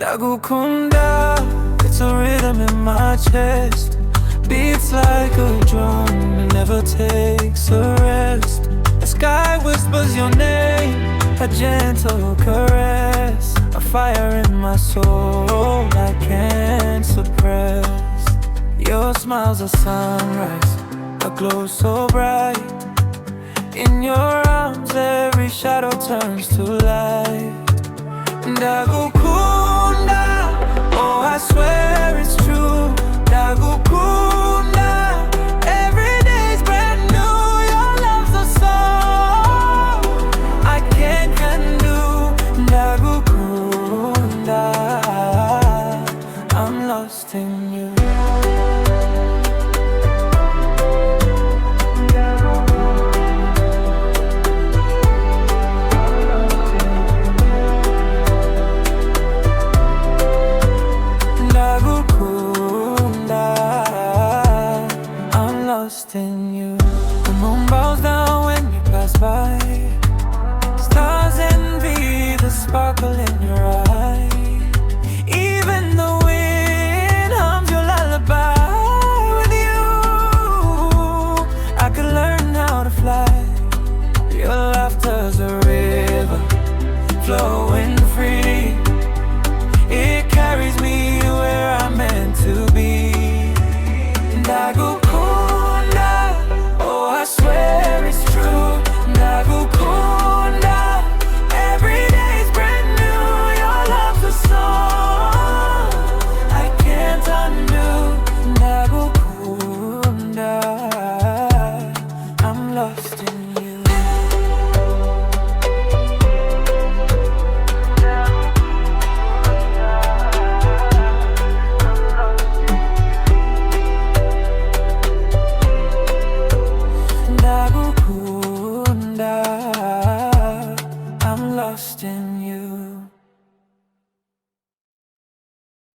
Ndagukunda, it's a rhythm in my chest. Beats like a drum, it never takes a rest. The sky whispers your name, a gentle caress. A fire in my soul I can't suppress. Your smile's a sunrise, a glow so bright. In your arms every shadow turns to light. Ndagukunda, oh I swear it's true. Ndagukunda, every day's brand new. Your love's a song I can't undo. Ndagukunda, I'm lost in you. Lost in you. The moon bows down when you pass by. Stars envy the sparkle in your eyes.